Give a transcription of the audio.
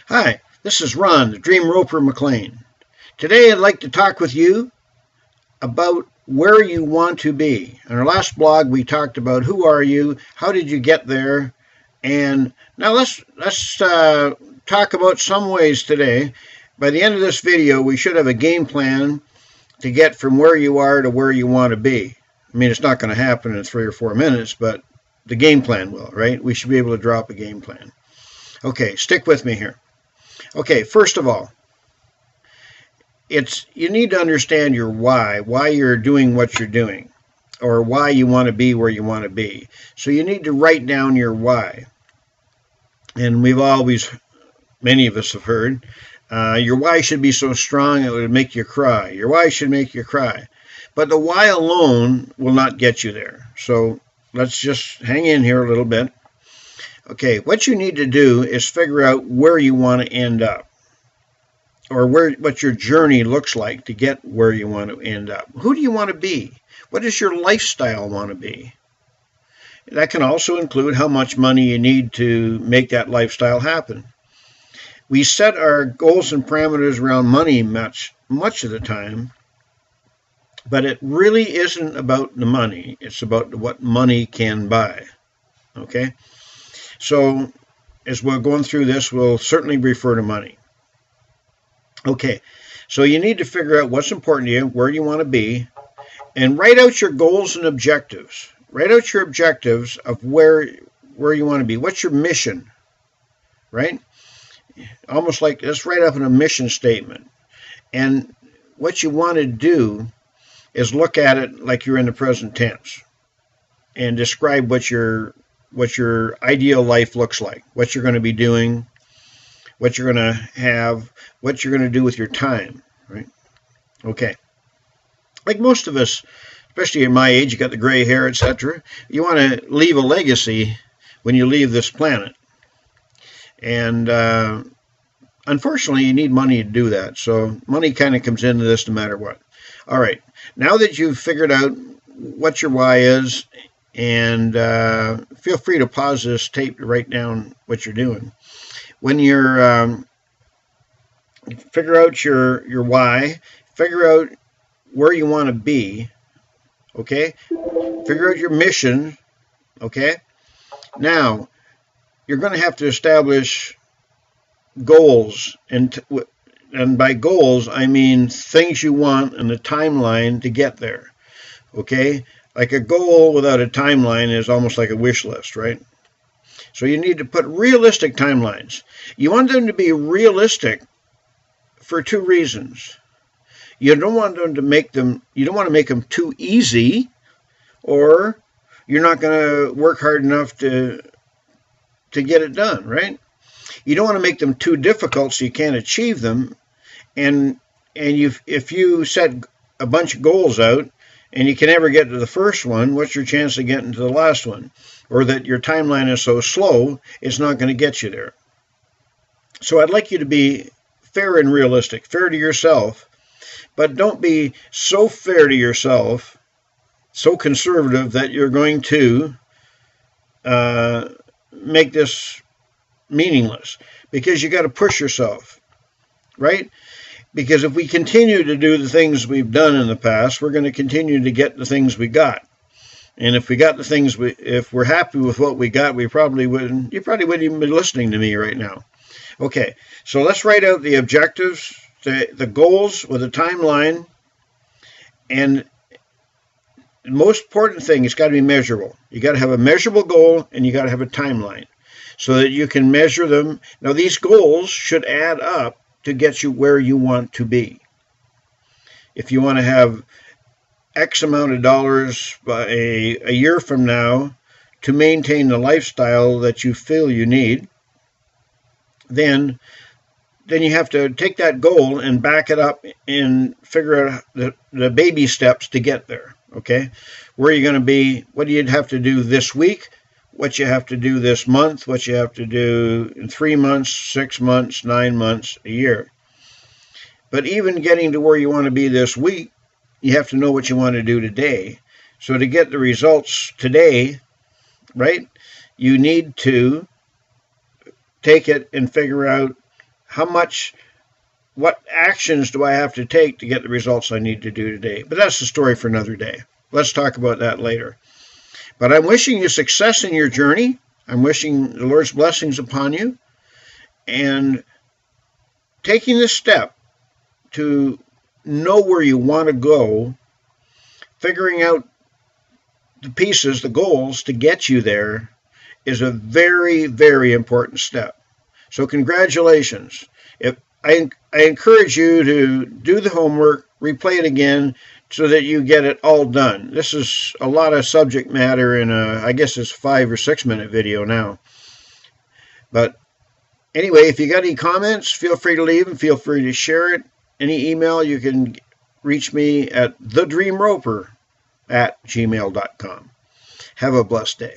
Hi, this is Ron, the Dream Roper McLean. Today I'd like to talk with you about where you want to be. In our last blog we talked about who are you, how did you get there, and now let's talk about some ways today. By the end of this video we should have a game plan to get from where you are to where you want to be. I mean, it's not going to happen in 3 or 4 minutes, but the game plan will, right? We should be able to drop a game plan. Okay, stick with me here. Okay, first of all, you need to understand your why you're doing what you're doing, or why you want to be where you want to be. So you need to write down your why. And many of us have heard, your why should be so strong it would make you cry. Your why should make you cry. But the why alone will not get you there. So let's just hang in here a little bit. Okay, what you need to do is figure out where you want to end up, or what your journey looks like to get where you want to end up. Who do you want to be? What does your lifestyle want to be? That can also include how much money you need to make that lifestyle happen. We set our goals and parameters around money much of the time, but it really isn't about the money. It's about what money can buy. Okay? So, as we're going through this, we'll certainly refer to money. Okay, so you need to figure out what's important to you, where you want to be, and write out your goals and objectives. Write out your objectives of where you want to be. What's your mission, right? Almost like, let's write up in a mission statement. And what you want to do is look at it like you're in the present tense and describe what your ideal life looks like, what you're going to be doing, what you're going to have, what you're going to do with your time, right? Okay. Like most of us, especially at my age, you got the gray hair, etc. You want to leave a legacy when you leave this planet. And unfortunately, you need money to do that. So money kind of comes into this no matter what. All right. Now that you've figured out what your why is, and feel free to pause this tape to write down what you're doing. When you're figure out your why, figure out where you want to be, okay? Figure out your mission, okay? Now, you're going to have to establish goals, and by goals, I mean things you want and the timeline to get there, okay? Like a goal without a timeline is almost like a wish list, right? So you need to put realistic timelines. You want them to be realistic for two reasons. You don't want to make them too easy, or you're not going to work hard enough to get it done, right? You don't want to make them too difficult so you can't achieve them. And if you set a bunch of goals out, and you can never get to the first one, what's your chance of getting to the last one? Or that your timeline is so slow, it's not going to get you there. So I'd like you to be fair and realistic, fair to yourself, but don't be so fair to yourself, so conservative that you're going to make this meaningless, because you got to push yourself, right? Because if we continue to do the things we've done in the past, we're going to continue to get the things we got. And if we got the things if we're happy with what we got, you probably wouldn't even be listening to me right now. Okay, so let's write out the objectives, the goals with a timeline, and the most important thing, it's got to be measurable. You got to have a measurable goal, and you got to have a timeline so that you can measure them. Now, these goals should add up to get you where you want to be. If you want to have X amount of dollars by a year from now to maintain the lifestyle that you feel you need, then you have to take that goal and back it up and figure out the baby steps to get there, okay? Where you're going to be, what do you have to do this week, what you have to do this month, what you have to do in 3 months, 6 months, 9 months, a year. But even getting to where you want to be this week, you have to know what you want to do today. So to get the results today, right, you need to take it and figure out what actions do I have to take to get the results I need to do today? But that's the story for another day. Let's talk about that later. But I'm wishing you success in your journey. I'm wishing the Lord's blessings upon you. And taking this step to know where you want to go, figuring out the pieces, the goals to get you there, is a very, very important step. So congratulations. I encourage you to do the homework, replay it again, so that you get it all done. This is a lot of subject matter in I guess it's 5 or 6 minute video now. But anyway, if you got any comments, feel free to leave them. Feel free to share it. Any email, you can reach me at thedreamroper@gmail.com. Have a blessed day.